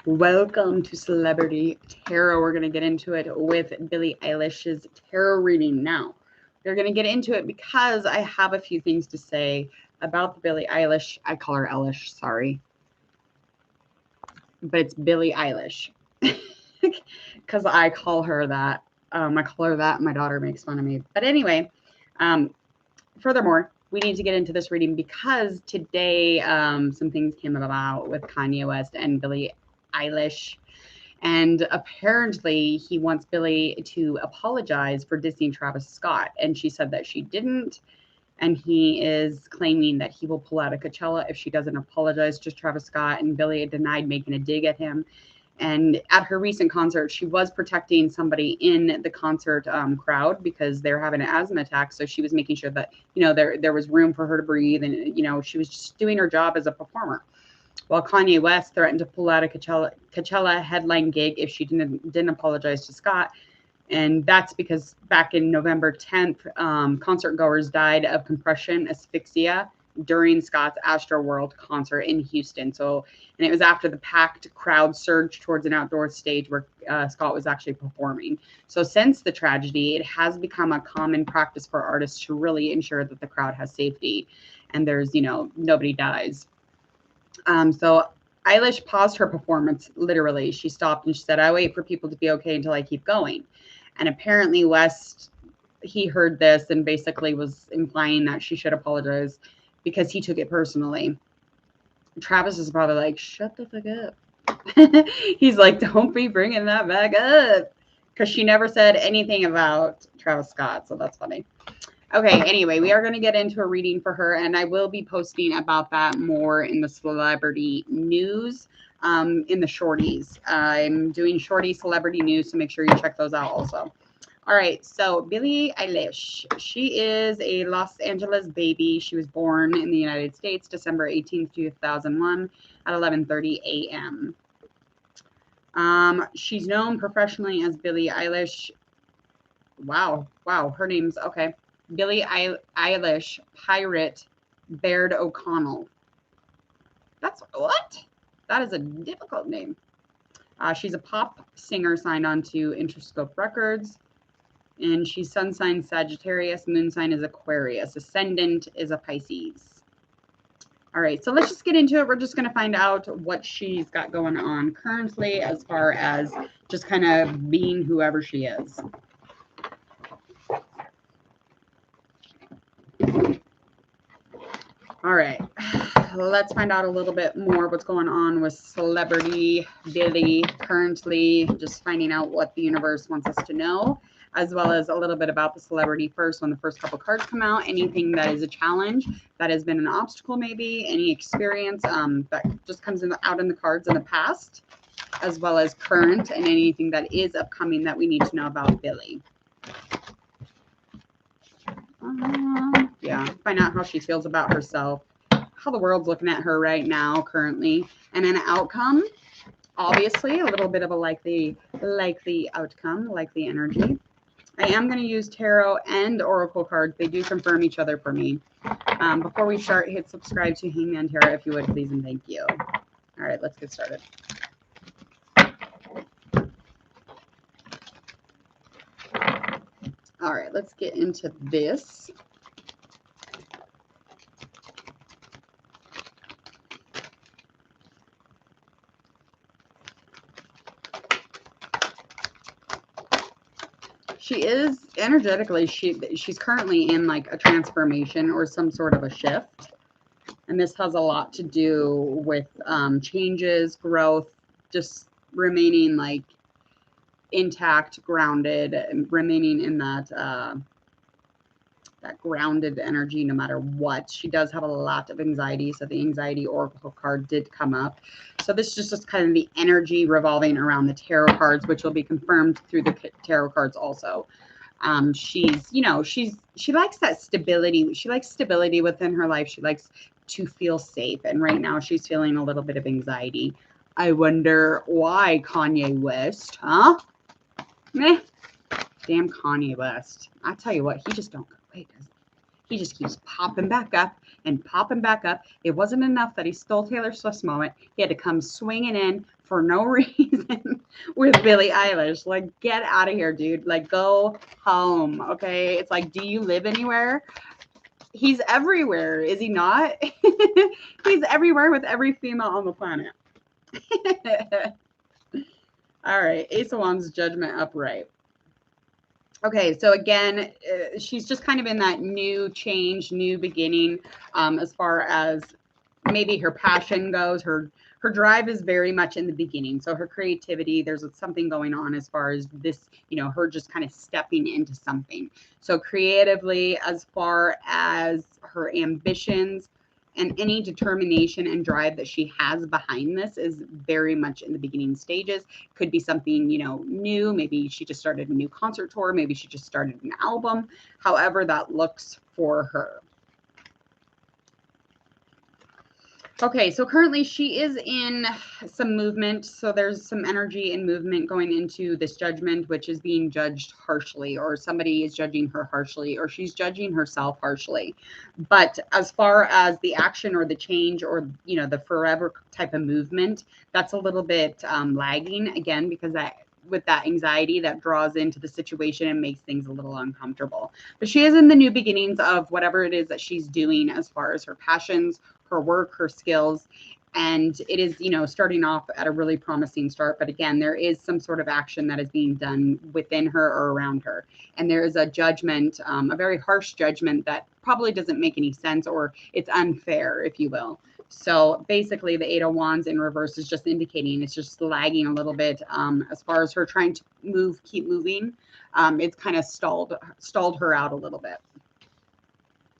Welcome to Celebrity Tarot. We're going to get into it with Billie Eilish's tarot reading now. We're going to get into it because I have a few things to say about the Billie Eilish. I call her Eilish, sorry. But it's Billie Eilish because I call her that. I call her that. My daughter makes fun of me. But anyway, furthermore, we need to get into this reading because today some things came about with Kanye West and Billie Eilish. And apparently he wants Billie to apologize for dissing Travis Scott. And she said that she didn't. And he is claiming that he will pull out of Coachella if she doesn't apologize to Travis Scott. And Billie denied making a dig at him. And at her recent concert, she was protecting somebody in the concert crowd because they're having an asthma attack. So she was making sure that, there was room for her to breathe. And, she was just doing her job as a performer. While Kanye West threatened to pull out a Coachella headline gig if she didn't apologize to Scott. And that's because back in November 10th, concert goers died of compression asphyxia during Scott's Astroworld concert in Houston. And it was after the packed crowd surged towards an outdoor stage where Scott was actually performing. So since the tragedy, it has become a common practice for artists to really ensure that the crowd has safety and there's, nobody dies. So Eilish paused her performance, literally. She stopped and she said, "I wait for people to be okay until I keep going." And apparently West, he heard this and basically was implying that she should apologize because he took it personally. Travis is probably like, shut the fuck up. He's like, don't be bringing that back up. Because she never said anything about Travis Scott. So that's funny. Okay, anyway, we are going to get into a reading for her, and I will be posting about that more in the celebrity news, in the shorties. I'm doing shorty celebrity news, so make sure you check those out also. All right, so Billie Eilish, she is a Los Angeles baby. She was born in the United States, December 18th, 2001 at 11:30 a.m. She's known professionally as Billie Eilish. Wow, her name's okay. Billie Eilish, Pirate, Baird O'Connell. That's what? That is a difficult name. She's a pop singer signed on to Interscope Records. And she's sun sign Sagittarius, moon sign is Aquarius, ascendant is a Pisces. All right, so let's just get into it. We're just going to find out what she's got going on currently as far as just kind of being whoever she is. All right, let's find out a little bit more what's going on with celebrity Billie currently, just finding out what the universe wants us to know, as well as a little bit about the celebrity first when the first couple cards come out, anything that is a challenge, that has been an obstacle maybe, any experience that just comes out in the cards in the past, as well as current and anything that is upcoming that we need to know about Billie. Yeah, find out how she feels about herself, how the world's looking at her right now currently, and an outcome. Obviously, a little bit of a likely outcome, likely energy. I am going to use tarot and oracle cards. They do confirm each other for me. Before we start, hit subscribe to Hangman Tarot if you would, please, and thank you. All right, let's get started. All right, let's get into this. She is energetically, she's currently in like a transformation or some sort of a shift. And this has a lot to do with changes, growth, just remaining like intact, grounded, and remaining in that grounded energy no matter what. She does have a lot of anxiety, so the anxiety oracle card did come up. So this is just kind of the energy revolving around the tarot cards, which will be confirmed through the tarot cards also. She likes that stability. She likes stability within her life. She likes to feel safe, and right now she's feeling a little bit of anxiety. I wonder why, Kanye West, huh? Meh. Damn Kanye West. I tell you what, he just don't go away, does he? He just keeps popping back up and popping back up. It wasn't enough that he stole Taylor Swift's moment. He had to come swinging in for no reason with Billie Eilish. Like, get out of here, dude. Like, go home. Okay. It's like, do you live anywhere? He's everywhere, is he not? He's everywhere with every female on the planet. All right. Ace of Wands, Judgment upright. Okay, so again, she's just kind of in that new change, new beginning, as far as maybe her passion goes. Her drive is very much in the beginning. So her creativity, there's something going on as far as this, her just kind of stepping into something. So creatively, as far as her ambitions and any determination and drive that she has behind this is very much in the beginning stages. Could be something, new. Maybe she just started a new concert tour. Maybe she just started an album. However that looks for her. Okay, so currently she is in some movement. So there's some energy and movement going into this judgment, which is being judged harshly, or somebody is judging her harshly, or she's judging herself harshly. But as far as the action or the change or, the forever type of movement, that's a little bit lagging, again, because with that anxiety that draws into the situation and makes things a little uncomfortable. But she is in the new beginnings of whatever it is that she's doing as far as her passions, her work, her skills. And it is, starting off at a really promising start. But again, there is some sort of action that is being done within her or around her. And there is a judgment, a very harsh judgment that probably doesn't make any sense, or it's unfair, if you will. So basically the Eight of Wands in reverse is just indicating it's just lagging a little bit as far as her trying to keep moving. It's kind of stalled her out a little bit.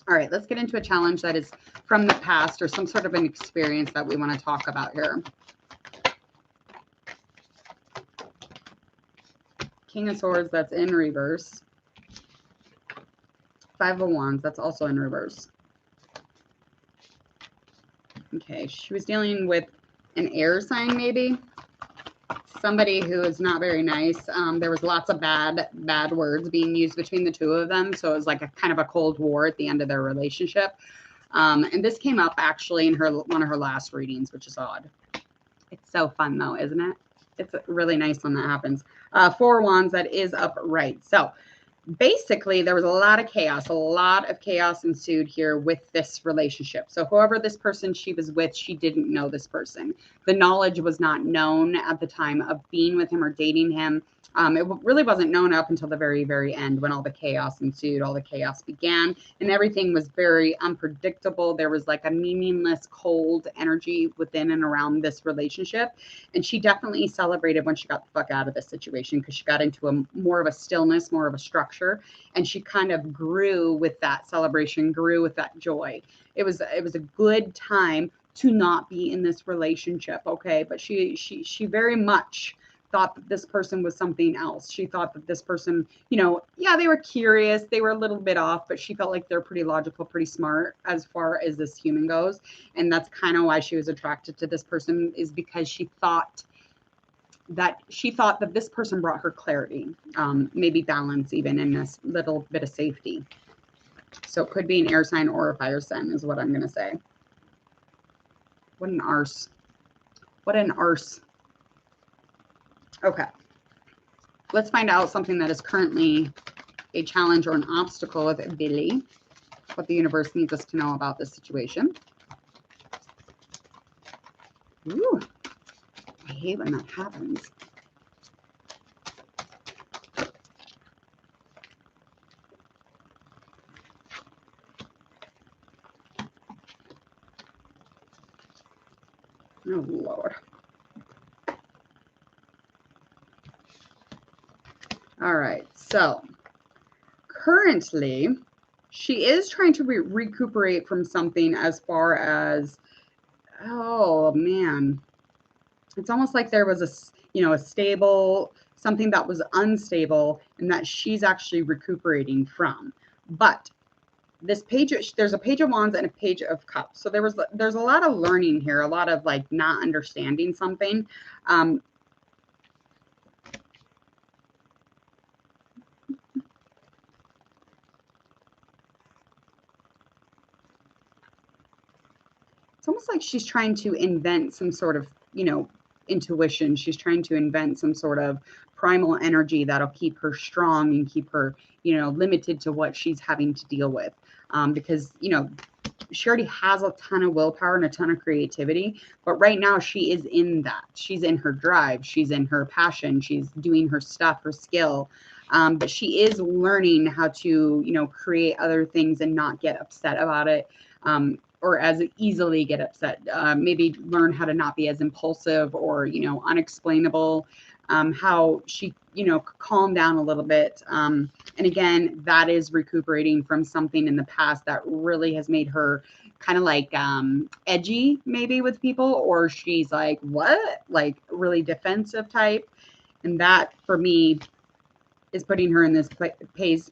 All right, let's get into a challenge that is from the past or some sort of an experience that we want to talk about here. King of Swords, that's in reverse. Five of Wands, that's also in reverse. Okay, she was dealing with an air sign, maybe. Somebody who is not very nice. There was lots of bad words being used between the two of them. So it was like a kind of a cold war at the end of their relationship. And this came up actually in one of her last readings, which is odd. It's so fun though, isn't it? It's really nice when that happens. Four of Wands, that is upright. So basically there was a lot of chaos ensued here with this relationship. So whoever this person she was with, she didn't know this person. The knowledge was not known at the time of being with him or dating him. It really wasn't known up until the very, very end when all the chaos ensued, all the chaos began, and everything was very unpredictable. There was like a meaningless, cold energy within and around this relationship. And she definitely celebrated when she got the fuck out of this situation, because she got into more of a stillness, more of a structure, and she kind of grew with that celebration, grew with that joy. It was a good time to not be in this relationship, okay? But she very much thought that this person was something else. She thought that this person, yeah, they were curious, they were a little bit off, but she felt like they're pretty logical, pretty smart as far as this human goes. And that's kind of why she was attracted to this person, is because she thought that this person brought her clarity, maybe balance, even in this little bit of safety. So it could be an air sign or a fire sign is what I'm going to say. What an arse. What an arse. Okay, let's find out something that is currently a challenge or an obstacle with Billie, what the universe needs us to know about this situation. Ooh, I hate when that happens. Oh, Lord. All right, so currently she is trying to recuperate from something as far as, oh man, it's almost like there was a stable, something that was unstable and that she's actually recuperating from. But this page, there's a Page of Wands and a Page of Cups. So there's a lot of learning here, a lot of like not understanding something. It's almost like she's trying to invent some sort of, intuition. She's trying to invent some sort of primal energy that'll keep her strong and keep her, you know, limited to what she's having to deal with. Because, you know, she already has a ton of willpower and a ton of creativity, but right now she is in that. She's in her drive. She's in her passion. She's doing her stuff, her skill. But she is learning how to, you know, create other things and not get upset about it. Or as easily get upset, maybe learn how to not be as impulsive or, you know, unexplainable, how she, you know, calm down a little bit. And again, that is recuperating from something in the past that really has made her kind of like edgy maybe with people, or she's like, what? Like really defensive type. And that for me is putting her in this place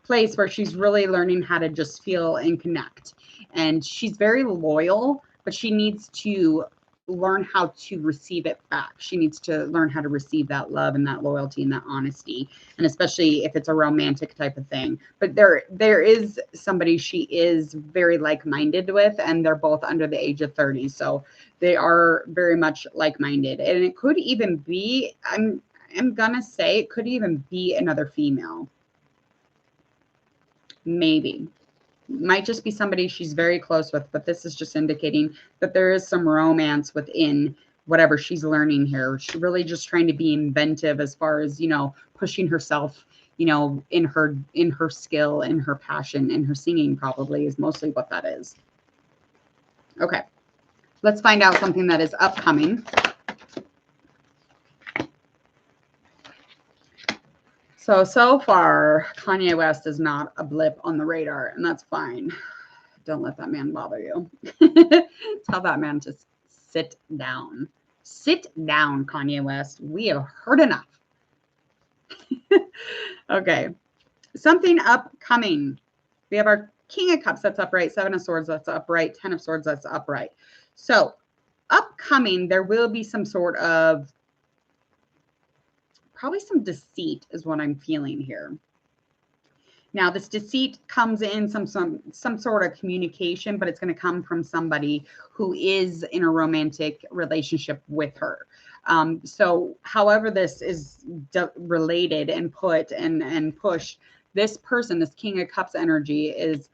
place where she's really learning how to just feel and connect. And she's very loyal, but she needs to learn how to receive it back. She needs to learn how to receive that love and that loyalty and that honesty, and especially if it's a romantic type of thing. But there is somebody she is very like-minded with, and they're both under the age of 30, so they are very much like-minded. And it could even be, I'm gonna say it could even be another female. Maybe. Might just be somebody she's very close with, but this is just indicating that there is some romance within whatever she's learning here. She's really just trying to be inventive as far as, you know, pushing herself, you know, in her skill, in her passion, in her singing probably is mostly what that is. Okay. Let's find out something that is upcoming. So far, Kanye West is not a blip on the radar, and that's fine. Don't let that man bother you. Tell that man to sit down. Sit down, Kanye West. We have heard enough. Okay. Something upcoming. We have our King of Cups that's upright, Seven of Swords that's upright, Ten of Swords that's upright. So upcoming, there will be some sort of probably some deceit is what I'm feeling here. Now, this deceit comes in some sort of communication, but it's going to come from somebody who is in a romantic relationship with her. So however this is related and put and pushed, this person, this King of Cups energy is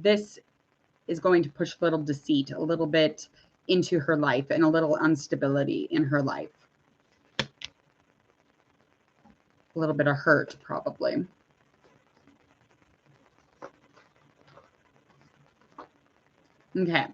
going to push a little deceit, a little bit into her life and a little instability in her life. A little bit of hurt, probably. Okay.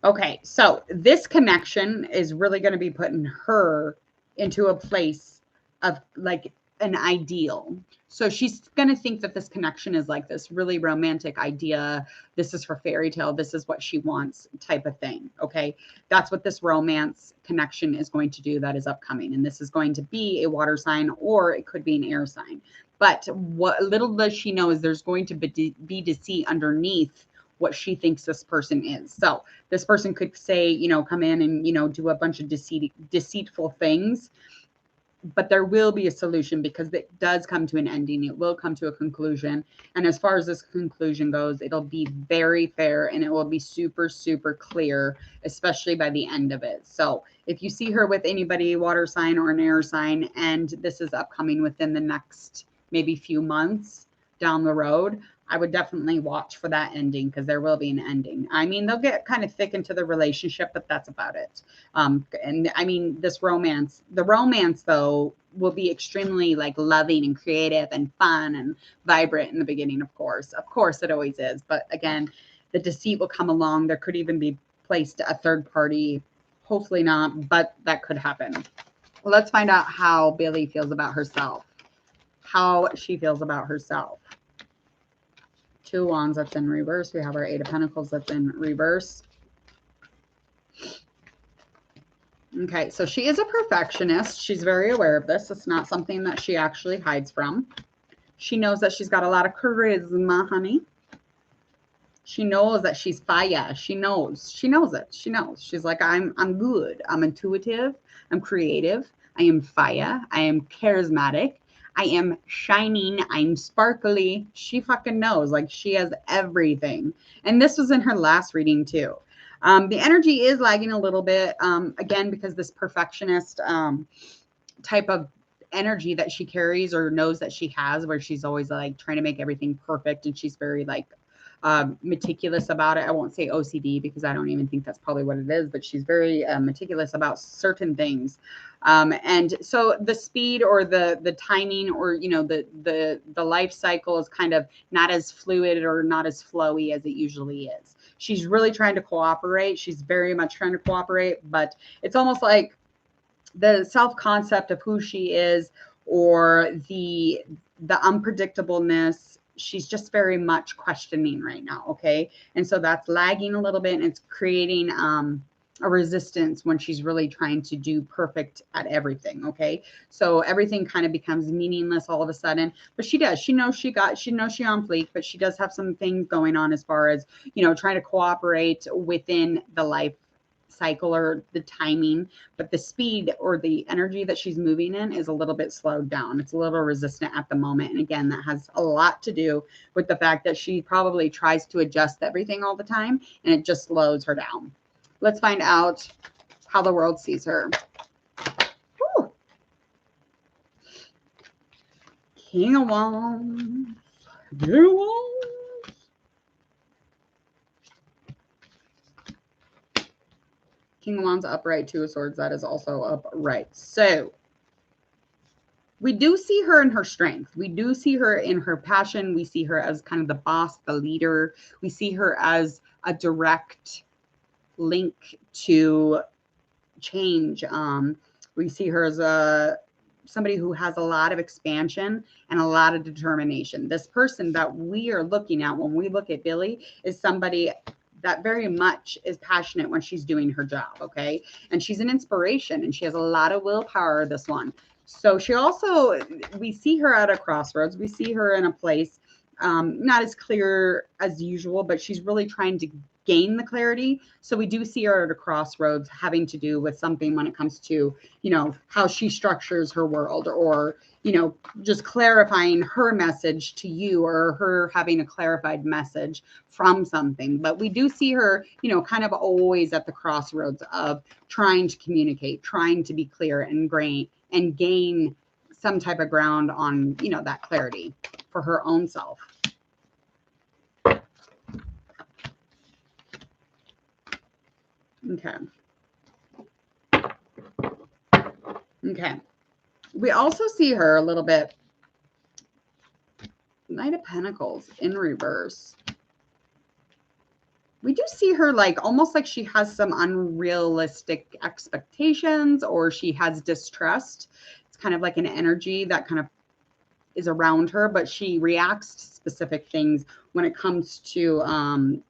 Okay, so this connection is really going to be putting her into a place of like an ideal. So she's going to think that this connection is like this really romantic idea. This is her fairy tale. This is what she wants type of thing. Okay. That's what this romance connection is going to do. That is upcoming. And this is going to be a water sign, or it could be an air sign. But what little does she know is there's going to be deceit underneath what she thinks this person is. So this person could say, you know, come in and, you know, do a bunch of deceitful things. But there will be a solution because it does come to an ending. It will come to a conclusion. And as far as this conclusion goes, it'll be very fair and it will be super, super clear, especially by the end of it. So if you see her with anybody, water sign or an air sign, and this is upcoming within the next maybe few months down the road, I would definitely watch for that ending because there will be an ending. I mean, they'll get kind of thick into the relationship, but that's about it. And I mean, the romance though will be extremely like loving and creative and fun and vibrant in the beginning, of course. Of course it always is. But again, the deceit will come along. There could even be placed a third party. Hopefully not, but that could happen. Well, let's find out how Billie feels about herself. How she feels about herself. Two of Wands, that's in reverse. We have our Eight of Pentacles, that's in reverse. Okay, so she is a perfectionist. She's very aware of this. It's not something that she actually hides from. She knows that she's got a lot of charisma, honey. She knows that she's fire. She knows it. She knows. She's like, I'm good. I'm intuitive. I'm creative. I am fire. I am charismatic. I am shining. I'm sparkly. She fucking knows. Like, she has everything. And this was in her last reading too. The energy is lagging a little bit, again, because this perfectionist type of energy that she carries or knows that she has, where she's always like trying to make everything perfect, and she's very like meticulous about it. I won't say OCD because I don't even think that's probably what it is, but she's very meticulous about certain things. And so the speed or the timing, or the life cycle is kind of not as fluid or not as flowy as it usually is. She's really trying to cooperate. She's very much trying to cooperate, but it's almost like the self-concept of who she is, or the unpredictableness, she's just very much questioning right now. Okay. And so that's lagging a little bit, and it's creating a resistance when she's really trying to do perfect at everything. Okay. So everything kind of becomes meaningless all of a sudden, but she knows she on fleek, but she does have some things going on as far as, trying to cooperate within the life cycle or the timing, but the speed or the energy that she's moving in is a little bit slowed down. It's a little resistant at the moment. And again, that has a lot to do with the fact that she probably tries to adjust everything all the time, and it just slows her down. Let's find out how the world sees her. Whew. King of Wands. King of Wands. King of Wands upright, Two of Swords, that is also upright. So we do see her in her strength. We do see her in her passion. We see her as kind of the boss, the leader. We see her as a direct link to change. We see her as somebody who has a lot of expansion and a lot of determination. This person that we are looking at when we look at Billie is somebody that very much is passionate when she's doing her job. Okay. And she's an inspiration, and she has a lot of willpower, this one. So she also, we see her at a crossroads. We see her in a place not as clear as usual, but she's really trying to gain the clarity. So we do see her at a crossroads, having to do with something when it comes to, how she structures her world, or, just clarifying her message to you, or her having a clarified message from something. But we do see her, kind of always at the crossroads of trying to communicate, trying to be clear and gain some type of ground on, that clarity for her own self. Okay. Okay. We also see her a little bit, Knight of Pentacles in reverse. We do see her like almost like she has some unrealistic expectations, or she has distrust. It's kind of like an energy that kind of is around her, but she reacts to specific things when it comes to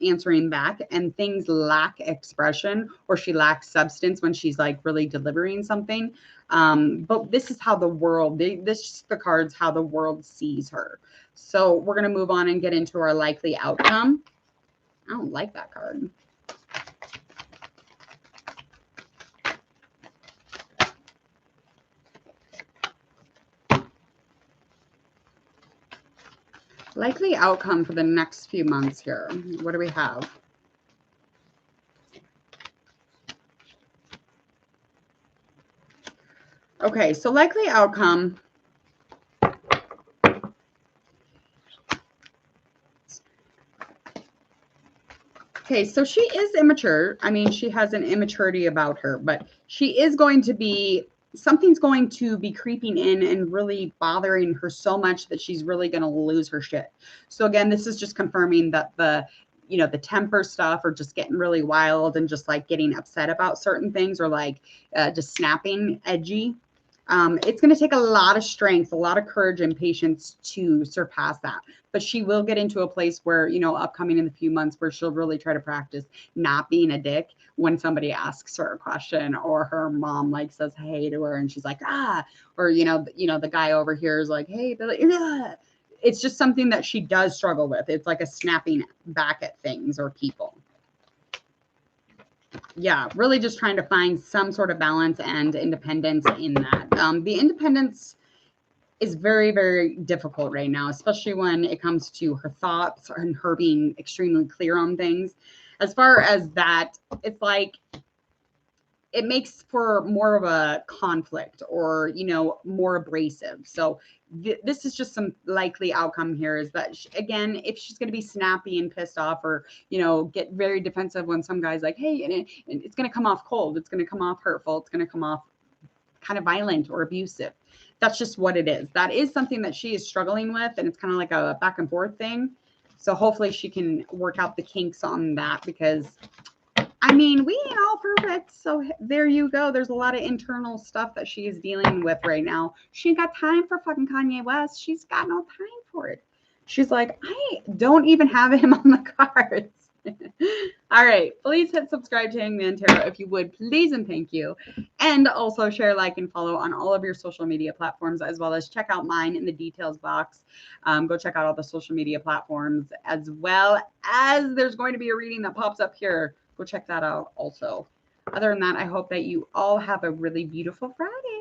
answering back, and things lack expression, or she lacks substance when she's like really delivering something. But this is how the world, the cards, how the world sees her. So we're going to move on and get into our likely outcome. I don't like that card. Likely outcome for the next few months here. What do we have? Okay, so likely outcome. Okay, so she is immature. I mean, she has an immaturity about her, but she is going to be, something's going to be creeping in and really bothering her so much that she's really going to lose her shit. So again, this is just confirming that the temper stuff, or just getting really wild and just like getting upset about certain things, or like just snapping, edgy. It's going to take a lot of strength, a lot of courage and patience to surpass that. But she will get into a place where, upcoming in the few months, where she'll really try to practice not being a dick when somebody asks her a question, or her mom like says hey to her and she's like, or, the guy over here is like, hey, Billie, it's just something that she does struggle with. It's like a snapping back at things or people. Yeah, really just trying to find some sort of balance and independence in that. The independence is very, very difficult right now, especially when it comes to her thoughts and her being extremely clear on things. As far as that, it's like it makes for more of a conflict or, more abrasive. So this is just some likely outcome here is that, again, if she's going to be snappy and pissed off or, get very defensive when some guy's like, hey, and it's going to come off cold. It's going to come off hurtful. It's going to come off kind of violent or abusive. That's just what it is. That is something that she is struggling with. And it's kind of like a back and forth thing. So hopefully she can work out the kinks on that because I mean, we ain't all perfect. So there you go. There's a lot of internal stuff that she is dealing with right now. She ain't got time for fucking Kanye West. She's got no time for it. She's like, I don't even have him on the cards. All right. Please hit subscribe to Hangman Tarot if you would, please and thank you. And also share, like, and follow on all of your social media platforms, as well as check out mine in the details box. Go check out all the social media platforms, as well as there's going to be a reading that pops up here. Go check that out also. Other than that, I hope that you all have a really beautiful Friday.